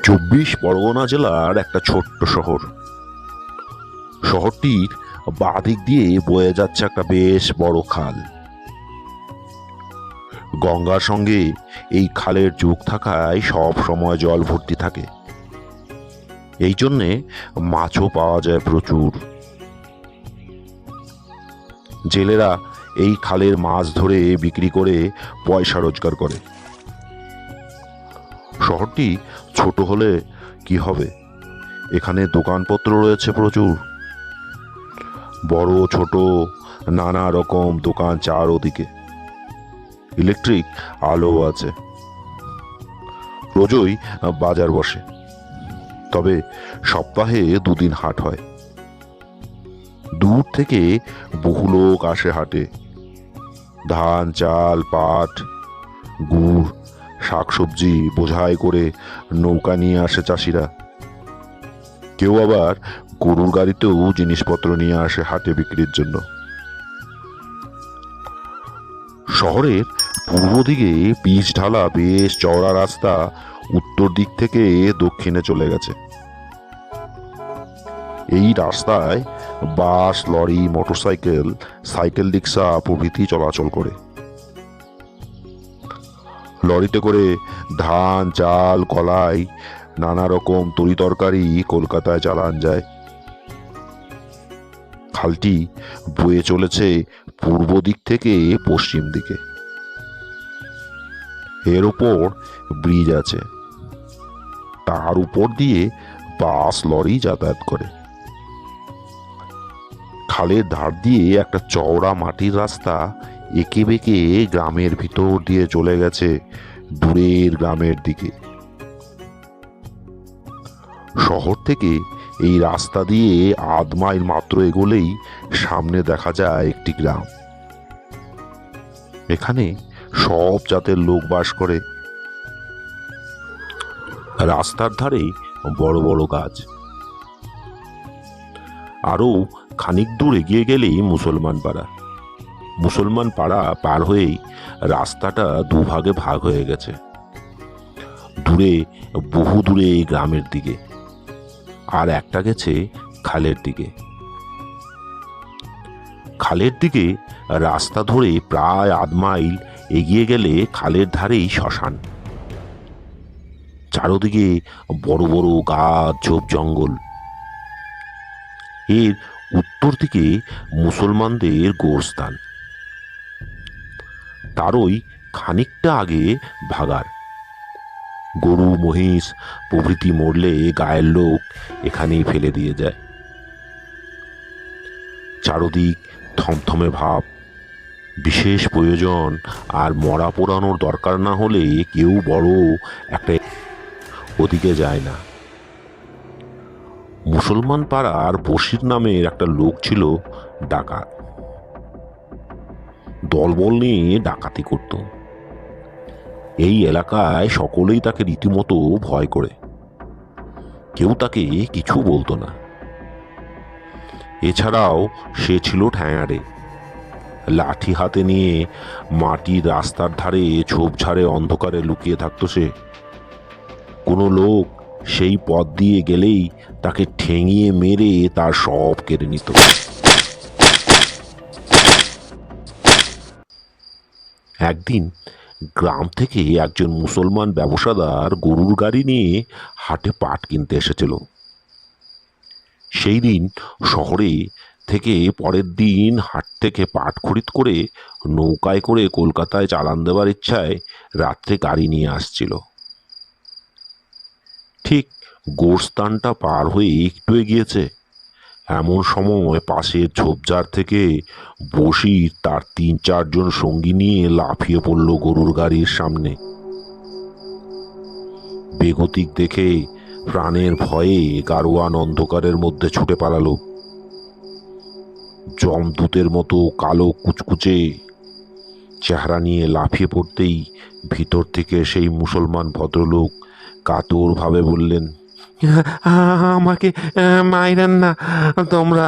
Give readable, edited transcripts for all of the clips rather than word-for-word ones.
চব্বিশ পরগনা জেলার একটা ছোট্ট শহর। শহরটির বাঁদিক দিয়ে বয়ে যাচ্ছে একটা বেশ বড় খাল। গঙ্গার সঙ্গে এই খালের যোগ থাকায় সব সময় জল ভর্তি থাকে। এই জন্যে মাছও পাওয়া যায় প্রচুর। জেলেরা এই খালের মাছ ধরে বিক্রি করে পয়সা রোজগার করে। শহরটি ছোট হলে কি হবে, এখানে দোকানপত্র রয়েছে প্রচুর। বড় ছোট নানা রকম দোকান চারদিকে। ইলেকট্রিক আলো আছে। রোজই বাজার বসে, তবে সপ্তাহে দুদিন হাট হয়। দূর থেকে বহু লোক আসে হাটে। ধান, চাল, পাট, গুড়, শাকসবজি বোঝাই করে নৌকা নিয়ে আসে চাষিরা। কেউ আবার গরুর গাড়িতেও জিনিসপত্র নিয়ে আসে হাটে বিক্রির জন্য। শহরের পূর্ব দিকে পিচ ঢালা বেশ চওড়া রাস্তা উত্তর দিক থেকে দক্ষিণে চলে গেছে। এই রাস্তায় বাস, লরি, মোটরসাইকেল, সাইকেল রিক্সা প্রভৃতি চলাচল করে। লরিতে করে ধান, চাল, কলাই, নানা রকম তরিতরকারি কলকাতায় চালান যায়। খালটি বয়ে চলেছে পূর্ব দিক থেকে পশ্চিম দিকে। এর উপর ব্রিজ আছে, তার উপর দিয়ে বাস, লরি যাতায়াত করে। খালের ধার দিয়ে একটা চওড়া মাটির রাস্তা এঁকে বেঁকে গ্রামের ভিতর দিয়ে চলে গেছে দূরের গ্রামের দিকে। শহর থেকে এই রাস্তা দিয়ে আধ মাইল মাত্র এগোলেই সামনে দেখা যায় একটি গ্রাম। এখানে সব জাতের লোক বাস করে। রাস্তার ধারে বড় বড় গাছ। আরো খানিক দূর এগিয়ে গেলেই মুসলমান পাড়া। মুসলমান পাড়া পার হয়েই রাস্তাটা দুভাগে ভাগ হয়ে গেছে। দূরে, বহু দূরে গ্রামের দিকে, আর একটা গেছে খালের দিকে। খালের দিকে রাস্তা ধরে প্রায় আধ মাইল এগিয়ে গেলে খালের ধারেই শ্মশান। চারদিকে বড় বড় গাছ, ঝোপ জঙ্গল। এর উত্তর দিকে মুসলমানদের গোরস্থান। তারই খানিকটা আগে ভাগার। গরু, মহিষ প্রভৃতি মরলে গায়ের লোক এখানেই ফেলে দিয়ে যায়। চারদিক থমথমে ভাব। বিশেষ প্রয়োজন আর মরা পোড়ানোর দরকার না হলে কেউ বড় একটা ওদিকে যায় না। মুসলমান পাড়ার বশির নামের একটা লোক ছিল ডাকাত। দলবল নিয়ে ডাকাতি করত। এই এলাকায় সকলেই তাকে রীতিমতো ভয় করে। কেউ তাকে কিছু বলতো না। এছাড়াও সে ছিল ঠ্যাঙাড়ে। লাঠি হাতে নিয়ে মাটির রাস্তার ধারে ঝোপঝাড়ে অন্ধকারে লুকিয়ে থাকতো সে। কোনো লোক সেই পথ দিয়ে গেলেই তাকে ঠেঙিয়ে মেরে তার সব কেড়ে নিত। একদিন গ্রাম থেকে একজন মুসলমান ব্যবসাদার গরুর গাড়ি নিয়ে হাটে পাট কিনতে এসেছিল। সেই দিন শহরে থেকে পরের দিন হাট থেকে পাট খরিদ করে নৌকায় করে কলকাতায় চালান দেওয়ার ইচ্ছায় রাত্রে গাড়ি নিয়ে আসছিল। ঠিক গোরস্থানটা পার হয়ে একটু এগিয়েছে, এমন সময় পাশের ঝোপঝাড় থেকে বশির তার ৩-৪ জন সঙ্গী নিয়ে লাফিয়ে পড়ল গরুর গাড়ির সামনে। বেগতিক দেখে প্রাণের ভয়ে গাড়োয়ান অন্ধকারের মধ্যে ছুটে পালালো। যমদূতের মতো কালো কুচকুচে চেহারা নিয়ে লাফিয়ে পড়তেই ভিতর থেকে সেই মুসলমান ভদ্রলোক কাতরভাবে বললেন, আমাকে মাইরেন না, তোমরা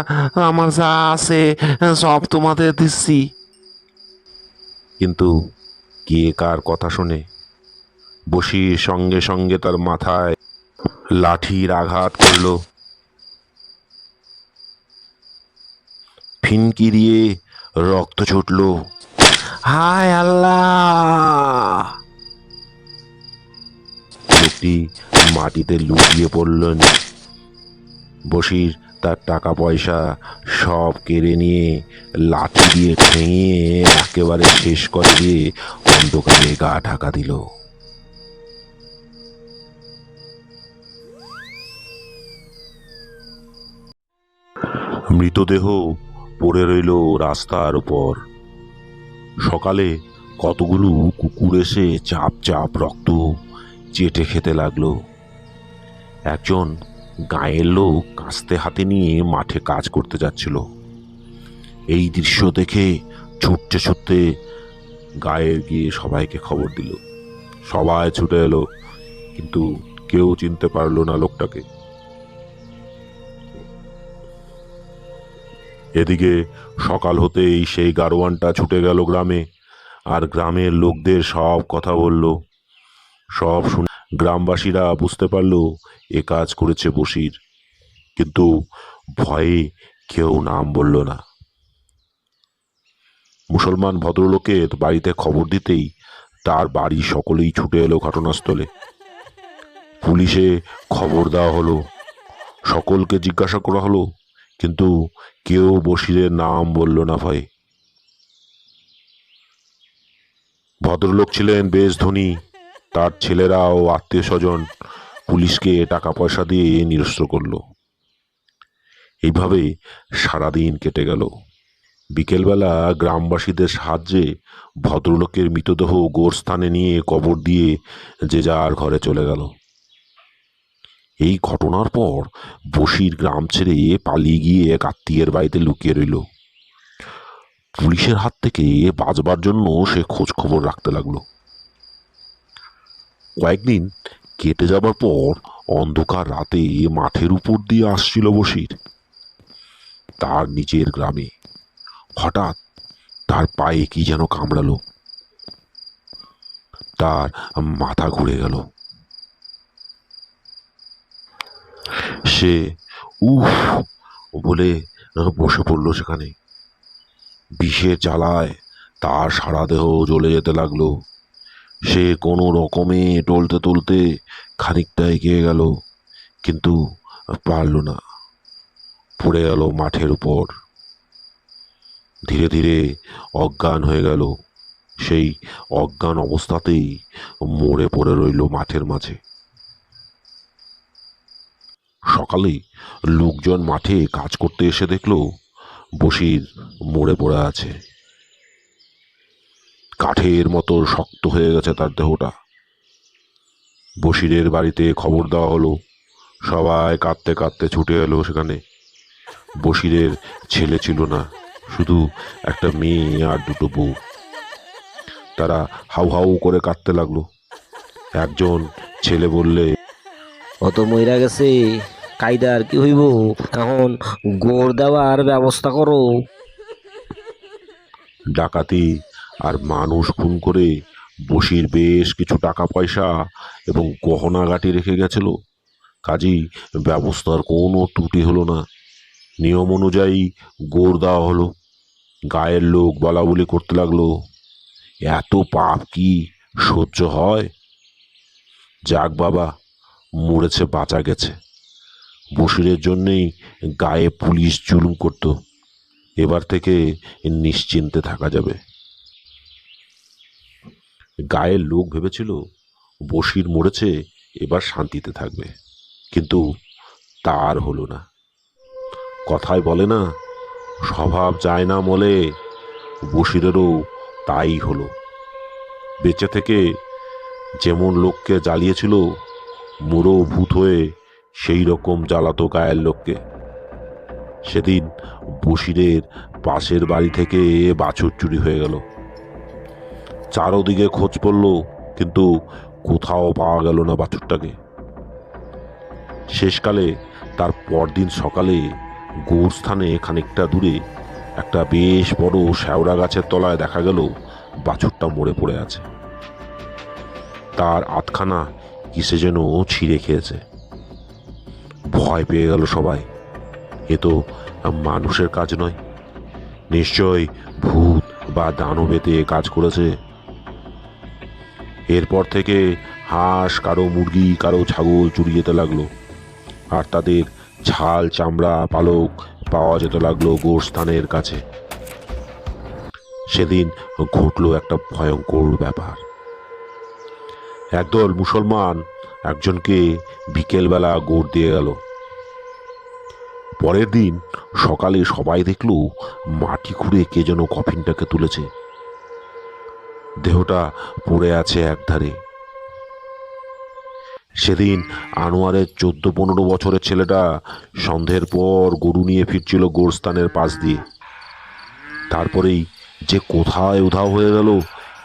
আমার যা আছে সব তোমাদের দিচ্ছি। কিন্তু কে কার কথা শোনে? বশির সঙ্গে সঙ্গে তার মাথায় লাঠির আঘাত করলো, ফিনকি দিয়ে রক্ত ছুটল। হায় আল্লাহ! লোকটি মাটিতে লুটিয়ে পড়লেন। বশির তার টাকা পয়সা সব কেড়ে নিয়ে লাঠি দিয়ে ঠেঙিয়ে একেবারে শেষ করে দিয়ে অন্ধকারে গা ঢাকা দিল। মৃতদেহ পড়ে রইল রাস্তার উপর। সকালে কতগুলো কুকুর এসে চাপ চাপ রক্ত চেটে খেতে লাগলো। একজন গাঁয়ের লোক কাস্তে হাতে নিয়ে মাঠে কাজ করতে যাচ্ছিল। এই দৃশ্য দেখে ছুটতে ছুটতে গাঁয়ে গিয়ে সবাইকে খবর দিল। সবাই ছুটে এলো, কিন্তু কেউ চিনতে পারলো না লোকটাকে। এদিকে সকাল হতেই সেই গারোয়ানটা ছুটে গেল গ্রামে, আর গ্রামের লোকদের সব কথা বলল। সব শুনে গ্রামবাসীরা বুঝতে পারল এ কাজ করেছে বশির, কিন্তু ভয়ে কেউ নাম বলল না। মুসলমান ভদ্রলোকের বাড়িতে খবর দিতেই তার বাড়ি সকলেই ছুটে এলো ঘটনাস্থলে। পুলিশে খবর দেওয়া হলো, সকলকে জিজ্ঞাসা করা হলো, কিন্তু কেউ বশিরের নাম বলল না ভয়ে। ভদ্রলোক ছিলেন বেশ ধনী, তার ছেলেরা ও আত্মীয় স্বজন পুলিশকে টাকা পয়সা দিয়ে নিরস্ত্র করল। এইভাবে সারাদিন কেটে গেল। বিকেলবেলা গ্রামবাসীদের সাহায্যে ভদ্রলোকের মৃতদেহ গোরস্থানে নিয়ে কবর দিয়ে যে যার ঘরে চলে গেল। এই ঘটনার পর বশির গ্রাম ছেড়ে পালিয়ে গিয়ে এক আত্মীয়ের বাড়িতে লুকিয়ে রইল। পুলিশের হাত থেকে বাঁচবার জন্য সে খোঁজ খবর রাখতে লাগলো। কয়েকদিন কেটে যাবার পর অন্ধকার রাতে মাঠের উপর দিয়ে আসছিল বশির তার নিজের গ্রামে। হঠাৎ তার পায়ে কি যেন কামড়ালো, তার মাথা ঘুরে গেল। সে উফ বলে বসে পড়ল সেখানে। বিষের জ্বালায় তার সারা দেহ জ্বলে যেতে লাগলো। সে কোনো রকমে টলতে টলতে খানিকটা এগিয়ে গেল, কিন্তু পারল না, পড়ে গেল মাঠের উপর। ধীরে ধীরে অজ্ঞান হয়ে গেল। সেই অজ্ঞান অবস্থাতেই মরে পড়ে রইল মাঠের মাঝে। সকালে লোকজন মাঠে কাজ করতে এসে দেখল বশির মরে পড়ে আছে। কাঠের মতো শক্ত হয়ে গেছে তার দেহটা। বশিরের বাড়িতে খবর দেওয়া হলো, সবাই কাঁদতে কাঁদতে ছুটে এলো সেখানে। বশিরের ছেলে ছিল না, শুধু একটা মেয়ে আর দুটো বউ। তারা হাউ হাউ করে কাঁদতে লাগলো। একজন ছেলে বললে, অত মইরা গেছে, কায়দার কি হইব, এখন গোড় দেওয়ার ব্যবস্থা করো। ডাকাতি আর মানুষ খুন করে বশির বেশ কিছু টাকা পয়সা এবং গহনাগাটি রেখে গেছিল। কাজেই ব্যবস্থার কোনো ত্রুটি হলো না। নিয়ম অনুযায়ী গোড় দেওয়া হলো। গায়ের লোক বলা বলি করতে লাগলো, এত পাপ কি সহ্য হয়? যাক বাবা, মরেছে বাঁচা গেছে। বশিরের জন্যেই গায়ে পুলিশ জুলুম করত, এবার থেকে নিশ্চিন্তে থাকা যাবে। গায়ের লোক ভেবেছিল বশির মরেছে, এবার শান্তিতে থাকবে, কিন্তু তার হলো না। কথায় বলে না, স্বভাব যায় না মলে। বশিরেরও তাই হলো। বেঁচে থেকে যেমন লোককে জ্বালিয়েছিল, মুড়ো ভূত হয়ে সেই রকম জ্বালাতো গায়ের লোককে। সেদিন বশিরের পাশের বাড়ি থেকে বাছুর চুরি হয়ে গেল। চারোদিকে খোঁজ পড়ল, কিন্তু কোথাও পাওয়া গেল না বাছুরটাকে। শেষকালে তার পরদিন সকালে গোরস্থানে খানিকটা দূরে একটা বেশ বড় শ্যাওড়া গাছের তলায় দেখা গেল বাছুরটা মরে পড়ে আছে। তার আধখানা কিসে যেন ছিঁড়ে খেয়েছে। ভয় পেয়ে গেল সবাই। এ তো মানুষের কাজ নয়, নিশ্চয় ভূত বা দানবেতে কাজ করেছে। এরপর থেকে হাঁস, কারো মুরগি, কারো ছাগল চুরি যেতে লাগলো, আর তাদের ছাল, চামড়া, পালক পাওয়া যেতে লাগলো গোরস্থানের কাছে। সেদিন ঘটলো একটা ভয়ঙ্কর ব্যাপার। একদল মুসলমান একজনকে বিকেলবেলা গোর দিয়ে গেল। পরের দিন সকালে সবাই দেখলো মাটি খুঁড়ে কে যেন কফিনটাকে তুলেছে। দেহটা পড়ে আছে একধারে। সেদিন আনোয়ারের 14-15 বছরের ছেলেটা সন্ধ্যের পর গরু নিয়ে ফিরছিল গোরস্থানের পাশ দিয়ে। তারপরেই যে কোথায় উধাও হয়ে গেল,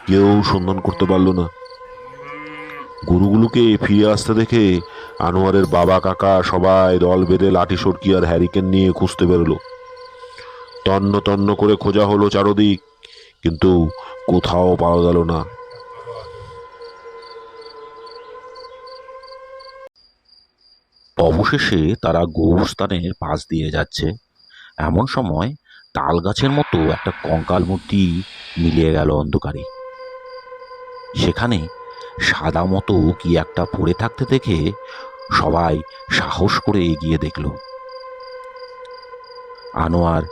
কেউ সন্ধান করতে পারল না। গরুগুলোকে ফিরে আসতে দেখে আনোয়ারের বাবা, কাকা সবাই দল বেঁধে লাঠি, সরকি আর হ্যারিকেন নিয়ে খুঁজতে বেরোলো। তন্ন তন্ন করে খোঁজা হলো চারদিক, কিন্তু কোথাও পাওয়া গেল না। অবশেষে তারা গোরস্থানের পাশ দিয়ে যাচ্ছে, এমন সময় তাল গাছের মতো একটা কঙ্কাল মূর্তি মিলিয়ে গেল অন্ধকারে। সেখানে সাদা মতো কি একটা পড়ে থাকতে দেখে সবাই সাহস করে এগিয়ে দেখল আনোয়ার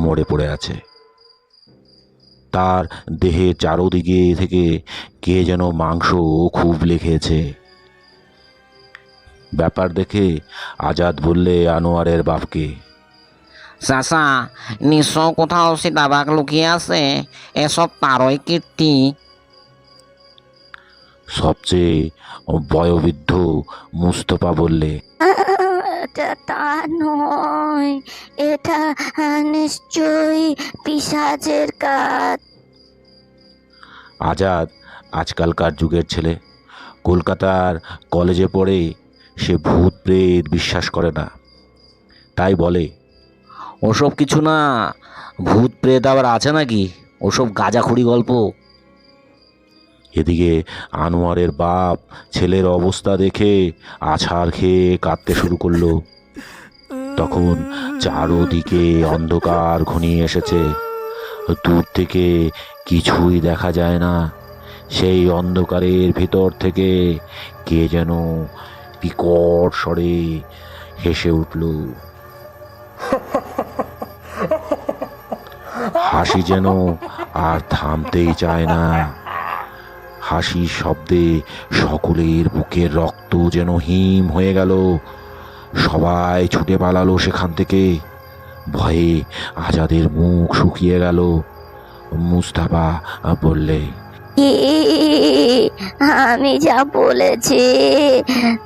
মরে পড়ে আছে। তার দেহের চারদিকে থেকে কে যেন মাংস খুবলে খেয়েছে। ব্যাপার দেখে আজাদ বললে আনোয়ারের বাপকে, চাচা, নিশ্চয় কোথাও সীতাবাঘ লুকিয়ে আছে, এসব তারই কীর্তি। সবচেয়ে বয়োবৃদ্ধ মুস্তফা বললে, এটা তা নয়, এটা নিশ্চয়ই পিশাচের কাজ। আজাদ আজকালকার যুগের ছেলে, কলকাতার কলেজে পড়ে। সে ভূত প্রেত বিশ্বাস করে না, তাই বলে, ওসব কিছু না, ভূত প্রেত আবার আছে নাকি? ওসব গাঁজাখুরি গল্প। এদিকে আনোয়ারের বাপ ছেলের অবস্থা দেখে আছাড় খেয়ে কাঁদতে শুরু করলো। তখন চারদিকে অন্ধকার ঘনিয়ে এসেছে, দূর থেকে কিছুই দেখা যায় না। সেই অন্ধকারের ভিতর থেকে কে যেন বিকট স্বরে হেসে উঠল। হাসি যেন আর থামতেই চায় না। হাসির শব্দে সকলের বুকের রক্ত যেন হিম হয়ে গেল। সবাই ছুটে পালালো সেখান থেকে। ভয়ে আজাদের মুখ শুকিয়ে গেল। মুস্তাফা বললে, কি, আমি যা বলেছি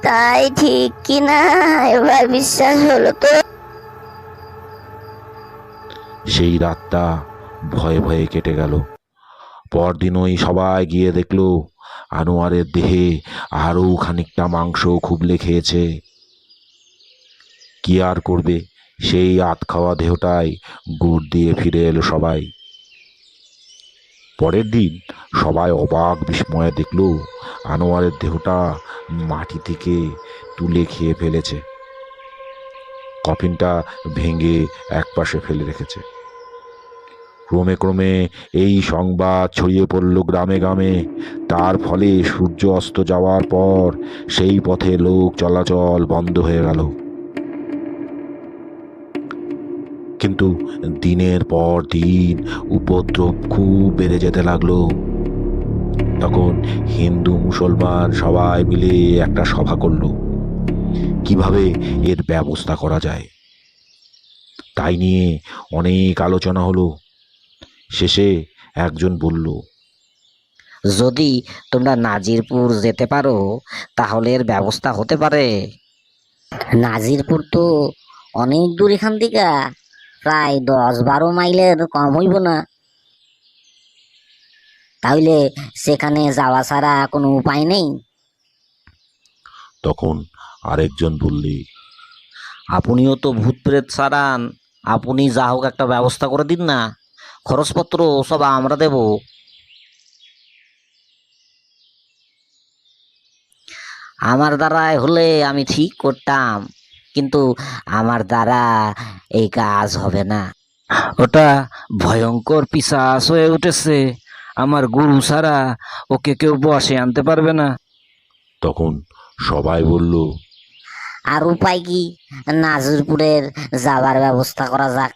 তাই ঠিক কিনা এবার বিশ্বাস হলো তো? সেই রাতটা ভয়ে ভয়ে কেটে গেল। পরদিনই সবাই গিয়ে দেখলো আনোয়ারের দেহে আরও খানিকটা মাংস খুবলে খেয়েছে। কি আর করবে, সেই আত খাওয়া দেহটাই গুড় দিয়ে ফিরে এলো সবাই। পরের দিন সবাই অবাক বিস্ময়ে দেখল আনোয়ারের দেহটা মাটি থেকে তুলে খেয়ে ফেলেছে। কফিনটা ভেঙে একপাশে ফেলে রেখেছে। ক্রমে ক্রমে এই সংবাদ ছড়িয়ে পড়ল গ্রামে গ্রামে। তার ফলে সূর্য অস্ত যাওয়ার পর সেই পথে লোক চলাচল বন্ধ হয়ে গেল। কিন্তু দিনের পর দিন উপদ্রব খুব বেড়ে যেতে লাগলো। তখন হিন্দু মুসলমান সবাই মিলে একটা সভা করলো, কিভাবে এর ব্যবস্থা করা যায়। তাই নিয়ে অনেক আলোচনা হলো। শেষে একজন বলল, যদি তোমরা নাজিরপুর যেতে পারো তাহলে এর ব্যবস্থা হতে পারে। নাজিরপুর তো অনেক দূর এখান থেকে, প্রায় 10-12 মাইলের কম হইব না? তাহলে সেখানে যাওয়া ছাড়া কোনো উপায় নেই? তখন আরেকজন বললে, আপনিও তো ভূত প্রেত সারান, আপনি যা হোক একটা ব্যবস্থা করে দিন না, খরচপত্র সব আমরা দেব। আমার দ্বারায় হলে আমি ঠিক করতাম, কিন্তু আমার দ্বারা এই কাজ হবে না। ওটা ভয়ঙ্কর পিশাচ হয়ে উঠেছে, আমার গুরু ছাড়া ওকে কেউ বশে আনতে পারবে না। তখন সবাই বলল, আর উপায় কি? নাজিরপুরের যাবার ব্যবস্থা করা যাক।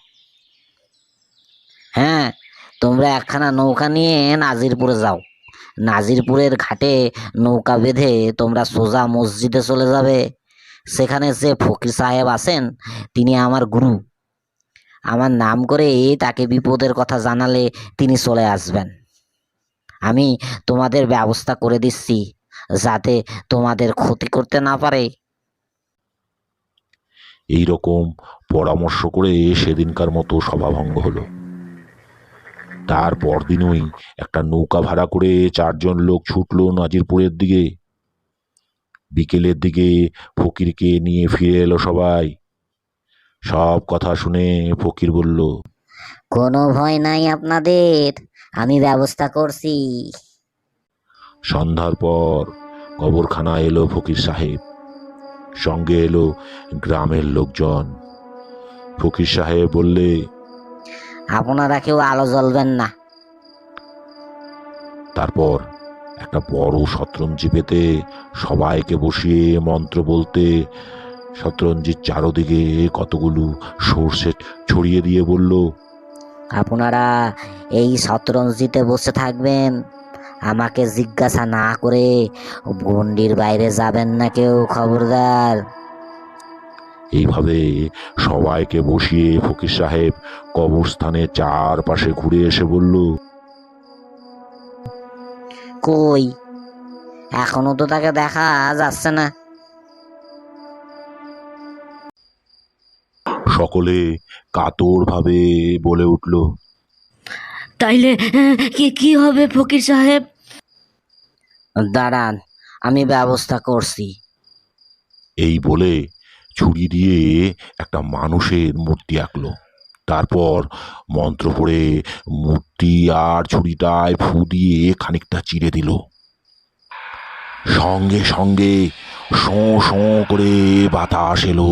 হ্যাঁ, তোমরা একখানা নৌকা নিয়ে নাজিরপুরে যাও। নাজিরপুরের ঘাটে নৌকা বেঁধে তোমরা সোজা মসজিদে চলে যাবে। সেখানে যে ফকির সাহেব আছেন তিনি আমার গুরু। আমার নাম করে তাকে বিপদের কথা জানালে তিনি চলে আসবেন। আমি তোমাদের ব্যবস্থা করে দিচ্ছি যাতে তোমাদের ক্ষতি করতে না পারে। এই রকম পরামর্শ করে সেদিনকার মতো সভাভঙ্গ হলো। তার পরদিনই একটা নৌকা ভাড়া করে 4 জন লোক ছুটলো নাজিরপুরের দিকে। বিকেলের দিকে ফকিরকে নিয়ে ফিরে এলো সবাই। সব কথা শুনে ফকির বলল, কোনো ভয় নাই আপনাদের, আমি ব্যবস্থা করছি। সন্ধ্যার পর কবরখানা এলো ফকির সাহেব, সঙ্গে এলো গ্রামের লোকজন। ফকির সাহেব বললে, আপনারা কেউ আলো জ্বলবেন না। তারপর একটা বড় শতরঞ্জি পেতে সবাইকে বসিয়ে মন্ত্র বলতে শতরঞ্জির চারদিকে কতগুলো সর্ষে ছড়িয়ে দিয়ে বলল, আপনারা এই শতরঞ্জিতে বসে থাকবেন, আমাকে জিজ্ঞাসা না করে গণ্ডির বাইরে যাবেন না কেউ, খবরদার। এইভাবে সবাইকে বসিয়ে ফকির সাহেব কবরস্থানের চারপাশে ঘুরে এসে বলল, কই, এখনো তো তাকে দেখা যাচ্ছে না। সকলে কাতর ভাবে বলে উঠল, তাইলে কি কি হবে ফকির সাহেব? দাঁড়ান, আমি ব্যবস্থা করছি। এই বলে ছুরি দিয়ে একটা মানুষের মূর্তি আঁকলো। তারপর মন্ত্র পড়ে মূর্তি আর ছুরিটায় ফু দিয়ে খানিকটা চিড়ে দিল। সঙ্গে সঙ্গে শোঁ শোঁ করে বাতাস এলো।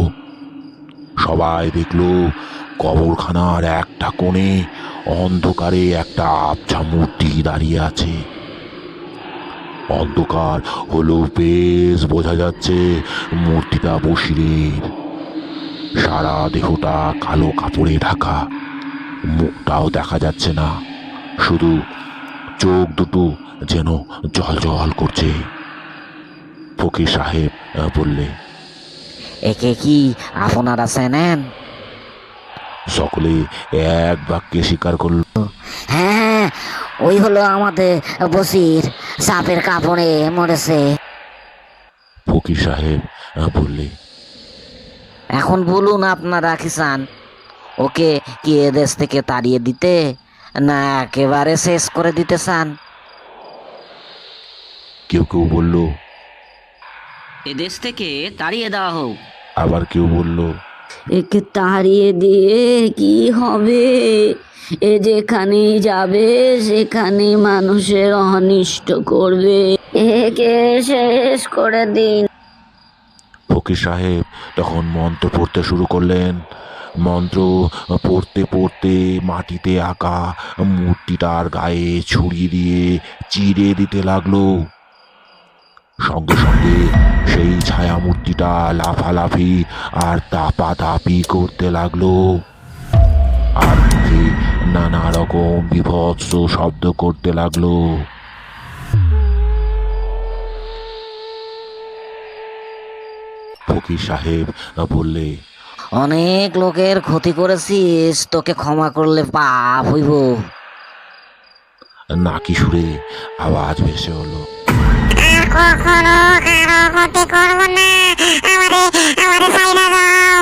সবাই দেখলো কবরখানার একটা কোণে অন্ধকারে একটা আবছা মূর্তি দাঁড়িয়ে আছে। অন্ধকার হলো বেশ বোঝা যাচ্ছে মূর্তিটা বসিরের। সারা দেহটা কালো কাপড়ে ঢাকা, মুখটাও দেখা যাচ্ছে না, শুধু চোখ দুটো যেন জল জল করছে। ফকির সাহেব বললে, একে কি আপনারা চেনেন? সকলে এক বাক্যে স্বীকার করল, হ্যাঁ, ওই হলো আমাদের বসির, সাপের কাপড়ে মরেছে। ফকির সাহেব বললে, এখন বলুন আপনারা কি চান? ওকে কি এদেশ থেকে তাড়িয়ে দিতে, না একেবারে শেষ করে দিতে চান? কেউ কেউ বলল, এদেশ থেকে তাড়িয়ে দেওয়া হোক। আবার কেউ বলল, একে তাড়িয়ে দিয়ে কি হবে? এ যেখানে যাবে সেখানে মানুষের অনিষ্ট করবে, একে শেষ করে দিন। ফকির সাহেব তখন মন্ত্র পড়তে শুরু করলেন। মন্ত্র পড়তে পড়তে মাটিতে আঁকা মূর্তিটার গায়ে ছড়িয়ে দিয়ে চিড়ে দিতে লাগলো। সঙ্গে সঙ্গে সেই ছায়া মূর্তিটা লাফালাফি আর দাপাদাপি করতে লাগলো, আর মুখে নানা রকম বিভৎস শব্দ করতে লাগলো। ফকির সাহেব বললে, অনেক লোকের ক্ষতি করেছিস, তোকে ক্ষমা করলে পাপ হইব। নাকি সুরে আওয়াজ ভেসে হলো, আর কখনো কারো ক্ষতি করব না, আমারে আমারে ছাইড়া দাও।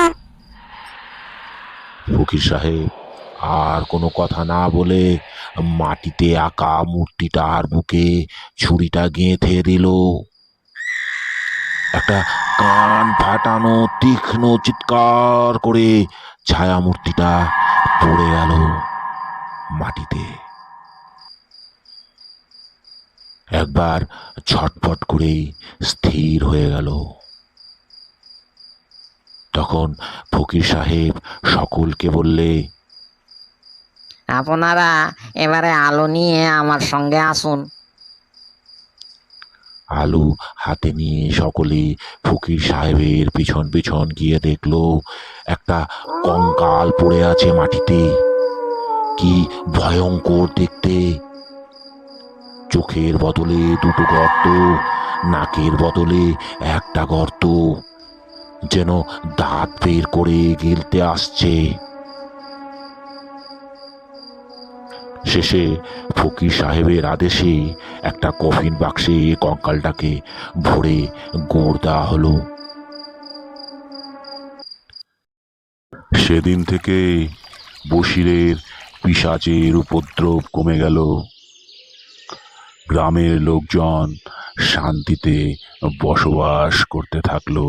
ফকির সাহেব আর কোনো কথা না বলে মাটিতে আঁকা মূর্তিটার বুকে ছুরিটা গেঁথে দিল। একটা কান ফাটানো তীক্ষ্ণ চিৎকার করে ছায়া মূর্তিটা পড়ে গেল মাটিতে। একবার ছটফট করেই স্থির হয়ে গেল। তখন ফকির সাহেব সকলকে বললে, আপনারা এবারে আলো নিয়ে আমার সঙ্গে আসুন। আলু হাতে নিয়ে সকলে ফকির সাহেবের পিছন পিছন গিয়ে দেখলো একটা কঙ্কাল পড়ে আছে মাটিতে। কি ভয়ঙ্কর দেখতে! চোখের বদলে দুটো গর্ত, নাকের বদলে একটা গর্ত, যেন দাঁত বের করে গিলতে আসছে। শেষে ফকির সাহেবের আদেশে একটা কফিন বাক্সে কঙ্কালটাকে ভরে গোড় দেওয়া হলো। সেদিন থেকে বশিরের পিশাচের উপদ্রব কমে গেল। গ্রামের লোকজন শান্তিতে বসবাস করতে থাকলো।